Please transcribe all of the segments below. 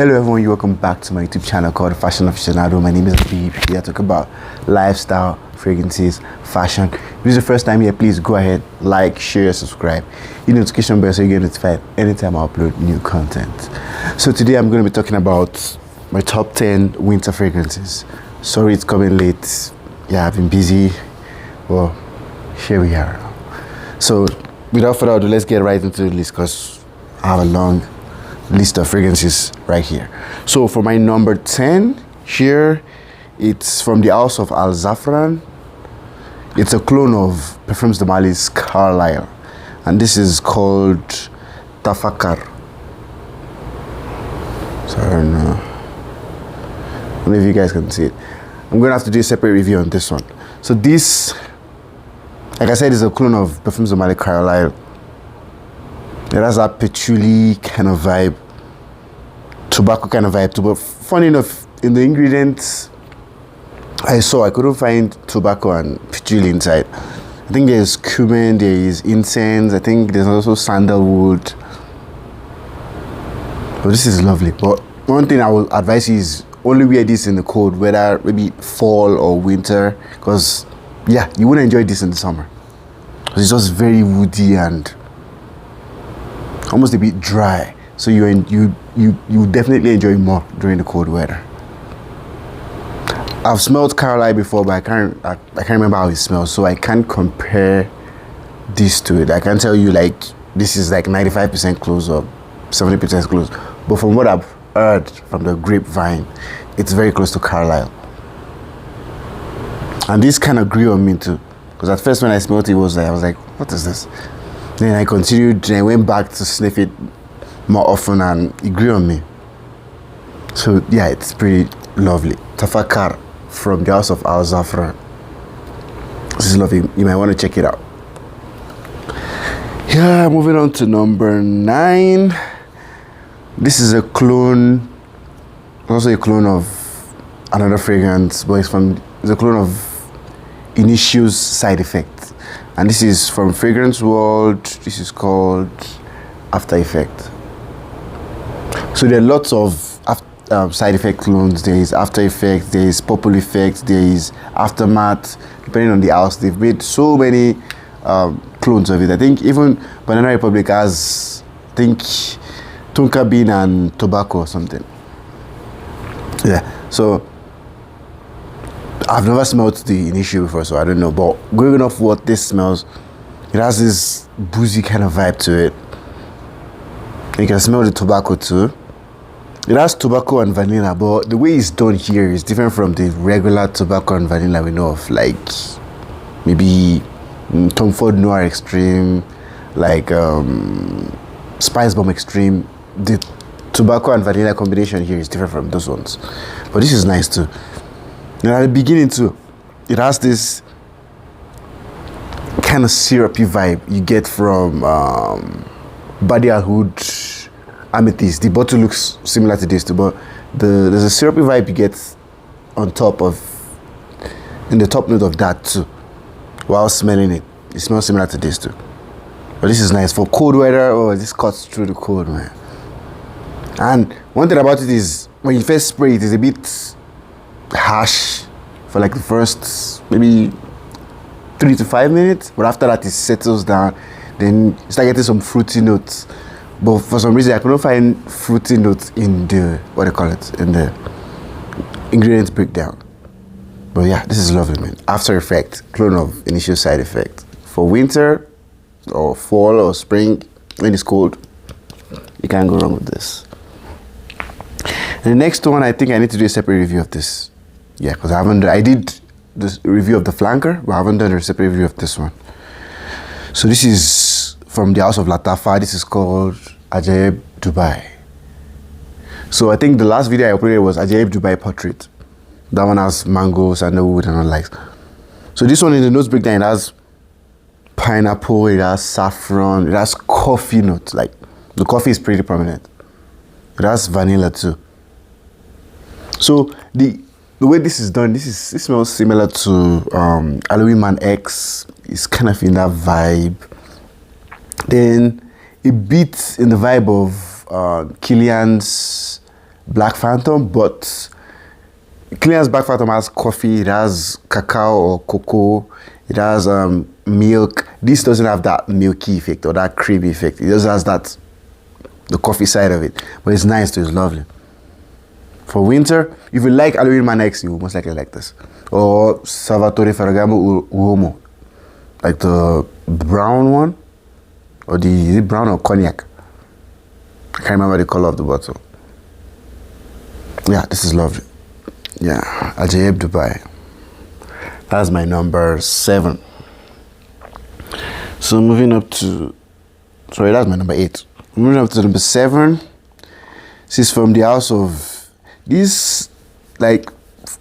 Hello everyone, welcome back to my YouTube channel called Fashion Aficionado. My name is Arabi. We are talking about lifestyle, fragrances, fashion. If this is the first time here, please go ahead, like, share, subscribe. Hit the notification bell so you get notified anytime I upload new content. So today I'm going to be talking about my top 10 winter fragrances. Sorry it's coming late. Yeah, I've been busy. Well, here we are. So without further ado, let's get right into the list because I have a long list of fragrances right here. So for my number 10 here, it's from the house of Al Zafran. It's a clone of Parfums de Mali's Carlisle, and this is called Tafakar. So I don't know if you guys can see it. I'm gonna have to do a separate review on this one. So this, like I said, is a clone of Parfums de Mali Carlisle. It has that patchouli kind of vibe, tobacco kind of vibe too. But funny enough, in the ingredients I saw, I couldn't find tobacco and patchouli inside. I think there's cumin, there is incense, I think there's also sandalwood. But this is lovely. But one thing I will advise you is only wear this in the cold weather, maybe fall or winter, because yeah, you wouldn't enjoy this in the summer. It's just very woody and almost a bit dry, so you definitely enjoy more during the cold weather. I've smelled Carlisle before, but I can't remember how it smells, so I can't compare this to it. I can tell you like this is like 95% close or 70% close, but from what I've heard from the grapevine, it's very close to Carlisle. And this kind of grew on me too, because at first when I smelled it, I was like, what is this? Then I continued and I went back to sniff it more often and it grew on me. So yeah, it's pretty lovely. Tafakar from the house of Al Zafran. This is lovely. You might want to check it out. Yeah, moving on to number 9. This is a clone, also a clone of another fragrance, but it's a clone of Initio's Side Effect. And this is from Fragrance World. This is called After Effect. So there are lots of side effect clones. There is After Effect, there is Purple Effect, there is Aftermath. Depending on the house, they've made so many clones of it. I think even Banana Republic has, I think, Tonka Bean and Tobacco or something. Yeah, so I've never smelled the Initio before, so I don't know. But going off what this smells, it has this boozy kind of vibe to it. You can smell the tobacco too. It has tobacco and vanilla, but the way it's done here is different from the regular tobacco and vanilla we know of, like maybe Tom Ford Noir Extreme, like Spice Bomb Extreme. The tobacco and vanilla combination here is different from those ones, but this is nice too. And at the beginning too, it has this kind of syrupy vibe you get from Badi Al Hood Amethyst. The bottle looks similar to this too, but there's a syrupy vibe you get on top of, in the top note of that too. While smelling it, it smells similar to this too. But this is nice for cold weather. Oh, this cuts through the cold, man. And one thing about it is when you first spray it, it's a bit harsh for like the first maybe 3 to 5 minutes, but after that it settles down. Then you start getting some fruity notes, but for some reason I couldn't find fruity notes in the in the ingredients breakdown. But yeah, this is lovely, man. After Effect, clone of Initio Side Effect for winter or fall or spring when it's cold. You can't go wrong with this. And the next one, I think I need to do a separate review of this. Yeah, because I did this review of the flanker, but I haven't done a separate review of this one. So this is from the house of Latafa. This is called Ajaib Dubai. So I think the last video I uploaded was Ajaib Dubai Portrait. That one has mango, sandalwood, and all like. So this one in the notes breakdown, it has pineapple, it has saffron, it has coffee notes. Like the coffee is pretty prominent. It has vanilla too. So the way this is done, this smells similar to Halloween Man X. It's kind of in that vibe. Then it beats in the vibe of Killian's Black Phantom, but Clearance Black Phantom has coffee, it has cacao or cocoa, it has milk. This doesn't have that milky effect or that creamy effect. It just has that, the coffee side of it. But it's nice too, it's lovely. For winter, if you like Halloween Man X, you most likely like this. Or Salvatore Ferragamo Uomo. Like the brown one. Or is it brown or cognac? I can't remember the color of the bottle. Yeah, this is lovely. Yeah, Ajaib Dubai. That's my number 7. So moving up to, sorry, that's my number 8. Moving up to number 7. This is from the house of, this, like,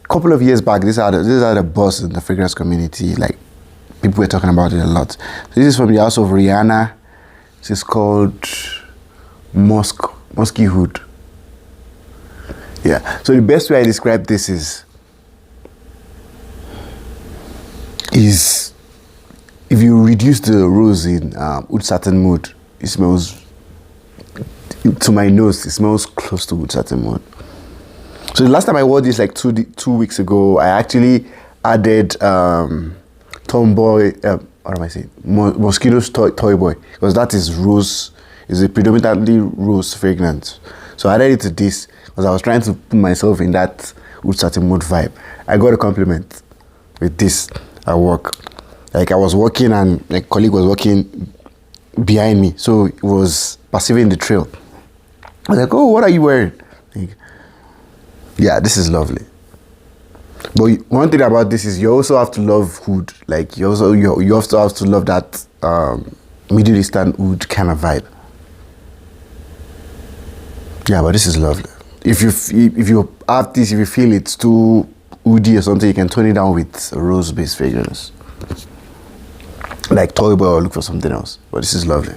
couple of years back, this had a buzz in the fragrance community. Like, people were talking about it a lot. So this is from the house of Rihanna. This is called Musky Hood. Yeah, so the best way I describe this is if you reduce the rose in Oud Satin Mood, it smells, to my nose, it smells close to Oud Satin Mood. So the last time I wore this, like 2 weeks ago, I actually added Tomboy, what am I saying? Mosquito's Toy Boy, because that is rose, is a predominantly rose fragrance. So I added it to this because I was trying to put myself in that Oud Satin Mood vibe. I got a compliment with this at work. Like I was working and a colleague was working behind me, so it was perceiving the trail. I was like, "Oh, what are you wearing?" Like, yeah, this is lovely. But one thing about this is you also have to love oud. Like you also have to love that Middle Eastern oud kind of vibe. Yeah, but this is lovely. If you have this, if you feel it's too woody or something, you can tone it down with a rose-based fragrance, like Toy Boy, or look for something else. But this is lovely,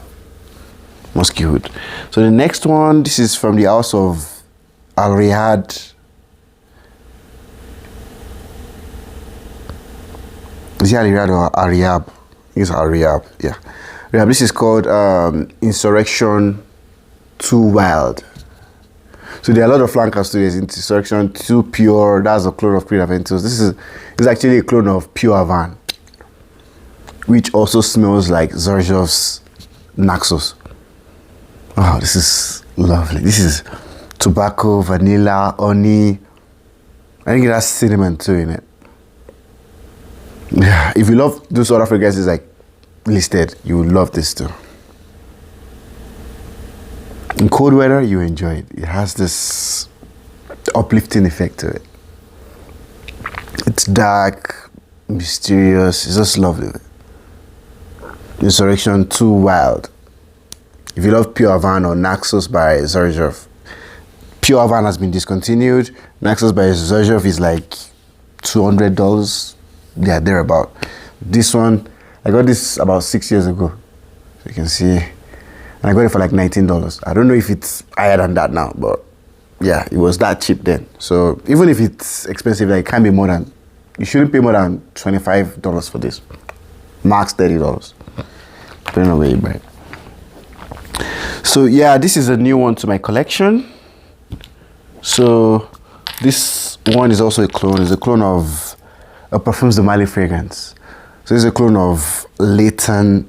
musky wood. So the next one, this is from the house of Al Riyad. Is it Al Riyad or Ariab? It's Al Riyad. Yeah, Riyad. This is called Insurrection Too Wild. So there are a lot of flankers to this. Insurrection Too Pure, that's a clone of Creed Aventus. This is actually a clone of Pure Havan, which also smells like Xerjoff's Naxos. Oh, this is lovely. This is tobacco, vanilla, honey. I think it has cinnamon too in it. Yeah, if you love those other fragrances like listed, you will love this too. In cold weather, you enjoy it. It has this uplifting effect to it. It's dark, mysterious. It's just lovely. Insurrection Too Wild. If you love Pure Havan or Naxos by Xerjoff, Pure Havan has been discontinued. Naxos by Xerjoff is like $200. Yeah, thereabout. This one, I got this about 6 years ago. So you can see. And I got it for like $19. I don't know if it's higher than that now, but yeah, it was that cheap then. So even if it's expensive, like it can't be more than, you shouldn't pay more than $25 for this. Max $30. Depending on where you buy it. So yeah, this is a new one to my collection. So this one is also a clone. It's a clone of a Parfums de Mali fragrance. So this is a clone of Leighton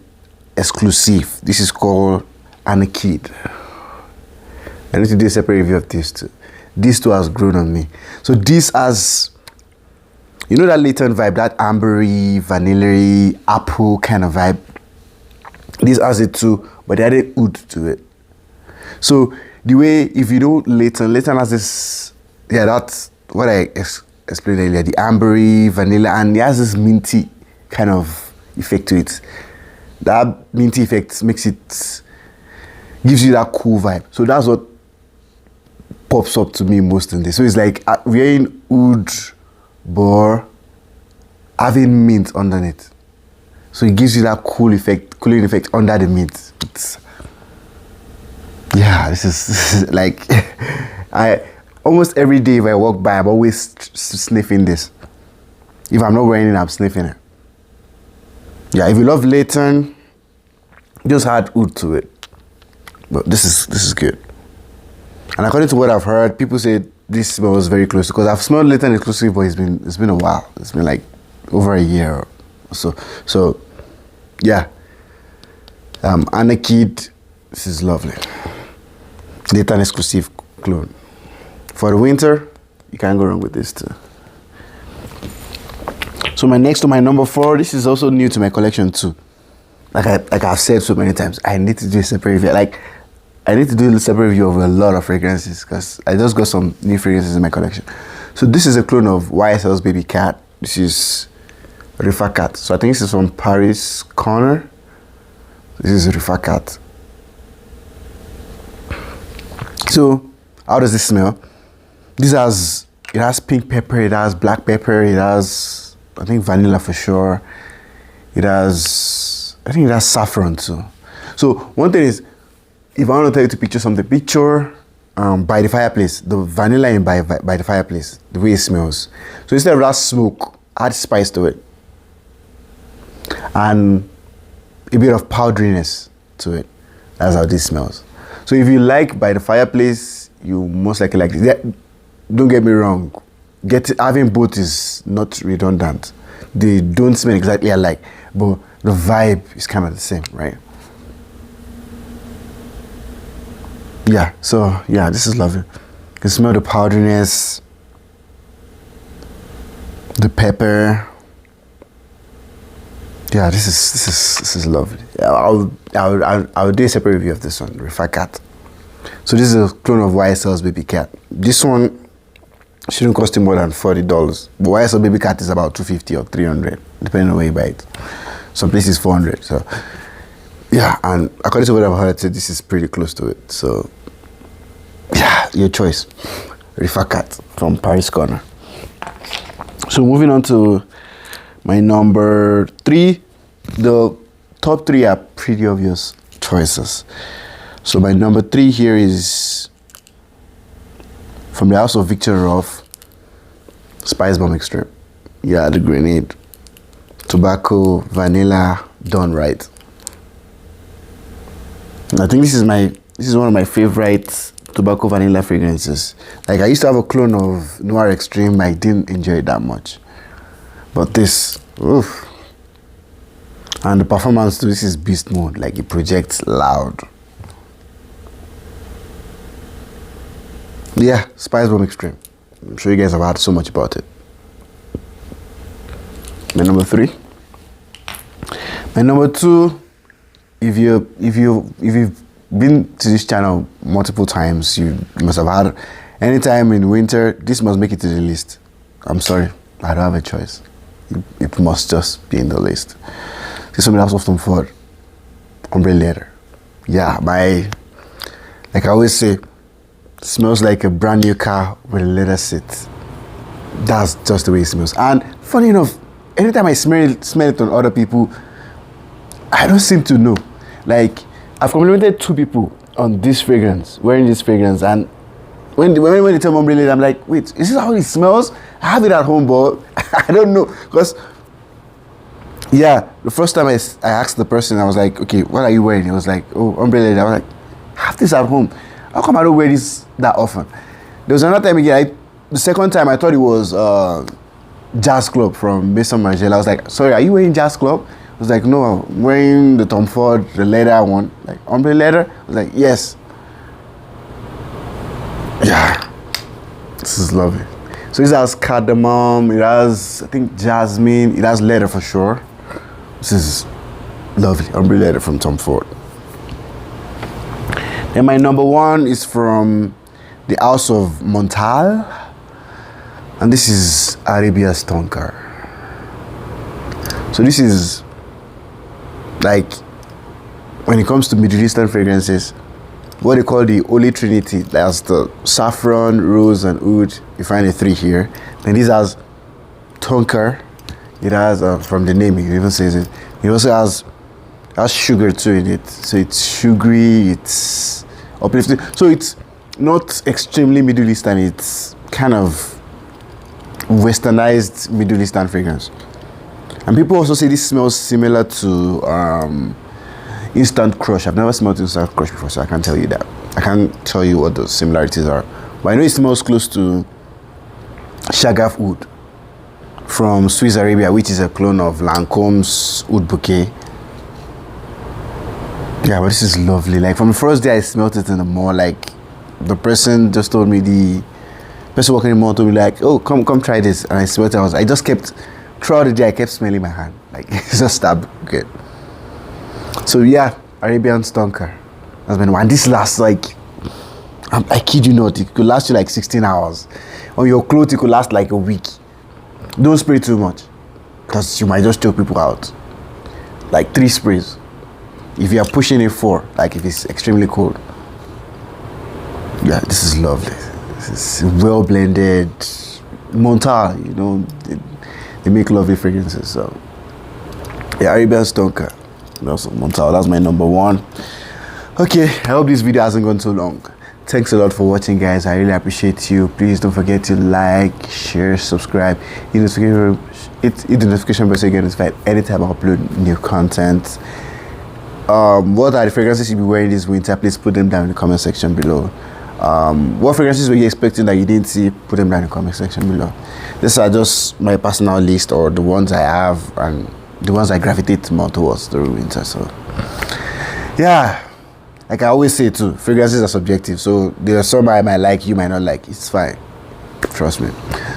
Exclusive. This is called Anakid. I need to do a separate review of this too. This too has grown on me. So this has, you know that Leighton vibe, that ambery, vanilla, apple kind of vibe. This has it too, but they added oud to it. So the way, if you know Leighton has this, yeah, that's what I explained earlier, the ambery, vanilla, and it has this minty kind of effect to it. That minty effect makes it, gives you that cool vibe. So that's what pops up to me most in this. So it's like wearing oud, but having mint underneath. So it gives you that cool effect, cooling effect under the mint. Yeah, this is like, almost every day if I walk by, I'm always sniffing this. If I'm not wearing it, I'm sniffing it. Yeah, if you love Leighton, just add oud to it. But this is good. And according to what I've heard, people say this smells very close, because I've smelled Latent Exclusive, but it's been a while. It's been like over a year or so. So yeah. Anna Kid, this is lovely. Latent Exclusive cologne. For the winter, you can't go wrong with this too. So my next to my number 4, this is also new to my collection too. Like I've said so many times, I need to do a separate review. Like I need to do a separate review of a lot of fragrances, because I just got some new fragrances in my collection. So this is a clone of YSL's Baby Cat. This is Rera Cat. So I think this is from Paris Corner. This is Rera Cat. So how does this smell? It has pink pepper, it has black pepper, it has, I think, vanilla for sure. I think it has saffron too. So one thing is, if I want to tell you to picture something, picture By the Fireplace, the vanilla in by the Fireplace, the way it smells. So instead of that smoke, add spice to it. And a bit of powderiness to it. That's how this smells. So if you like By the Fireplace, you most likely like this. Don't get me wrong, having both is not redundant. They don't smell exactly alike, but the vibe is kind of the same, right? Yeah, so yeah, this is lovely. You can smell the powderiness, the pepper. Yeah, this is lovely. I'll do a separate review of this one, Rera Cat. So this is a clone of YSL's Baby Cat. This one shouldn't cost you more than $40. But YSL Baby Cat is about $250 or $300, depending on where you buy it. Some places $400. So yeah, and according to what I've heard, this is pretty close to it. So yeah, your choice. Rera Cat from Paris Corner. So moving on to my number 3. The top 3 are pretty obvious choices. So my number 3 here is from the house of Victor Ruff, Spice Bomb Extreme. Yeah, the grenade. Tobacco, vanilla, done right. I think this is one of my favorite tobacco vanilla fragrances. Like I used to have a clone of Noir Extreme, I didn't enjoy it that much. But this, oof. And the performance to this is beast mode, like it projects loud. Yeah, Spice Bomb Extreme. I'm sure you guys have heard so much about it. My number 3. My number 2, if you've been to this channel multiple times, you must have had, anytime in winter, this must make it to the list. I'm sorry, I don't have a choice. It must just be in the list. This is something else of Tom Ford. Ombre Leather. Yeah, like I always say, smells like a brand new car with a leather seat. That's just the way it smells. And funny enough, anytime I smell it on other people, I don't seem to know. Like, I've complimented 2 people on this fragrance, wearing this fragrance, and when they tell me Ombre Leather, I'm like, wait, is this how it smells? I have it at home, but I don't know. Because, yeah, the first time I asked the person, I was like, okay, what are you wearing? He was like, oh, Ombre Leather. I was like, I have this at home. How come I don't wear this that often? There was another time again, the second time I thought it was Jazz Club from Maison Margiela. I was like, sorry, are you wearing Jazz Club? I was like, no, I'm wearing the Tom Ford, the leather one. Like, Ombre Leather? I was like, yes. Yeah. This is lovely. So this has cardamom, it has, I think, jasmine, it has leather for sure. This is lovely, Ombre Leather from Tom Ford. And my number 1 is from the house of Montal, and this is Arabia's Tonka. So this is, like, when it comes to Middle Eastern fragrances, what they call the Holy Trinity. That's the saffron, rose, and oud. You find the 3 here. Then this has Tonka. It has, from the name, it even says it. It also has sugar too in it. So it's sugary, it's uplifting. So it's not extremely Middle Eastern, it's kind of westernized Middle Eastern fragrance. And people also say this smells similar to Instant Crush. I've never smelled Instant Crush before, so I can't tell you that. I can't tell you what the similarities are, but I know it smells close to Shagaf Oud from Swiss Arabia, which is a clone of Lancome's Oud Bouquet. Yeah, but this is lovely. Like from the first day I smelled it in the mall, like the person just told me, the person working in the mall told me like, oh, come try this, and I smelled it. I just kept, throughout the day I kept smelling my hand, like it's just that good. So yeah, Arabian Stonker has been one. This lasts like, I kid you not, it could last you like 16 hours. On your clothes it could last like a week. Don't spray too much, because you might just choke people out. Like 3 sprays. If you are pushing it 4, like if it's extremely cold. Yeah, this is lovely. This is well blended. Montal, you know, they make lovely fragrances. So yeah, Arabian Stonker. Also Montal, that's my number 1. Okay, I hope this video hasn't gone too long. Thanks a lot for watching, guys. I really appreciate you. Please don't forget to like, share, subscribe, hit the notification bell so you get notified anytime I upload new content. What are the fragrances you'll be wearing this winter? Please put them down in the comment section below. What fragrances were you expecting that you didn't see? Put them down in the comment section below. These are just my personal list, or the ones I have and the ones I gravitate more towards during winter. So yeah, like I always say too, fragrances are subjective. So there are some I might like, you might not like. It's fine, trust me.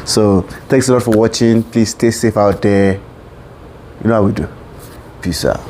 So thanks a lot for watching. Please stay safe out there. You know how we do. Peace out.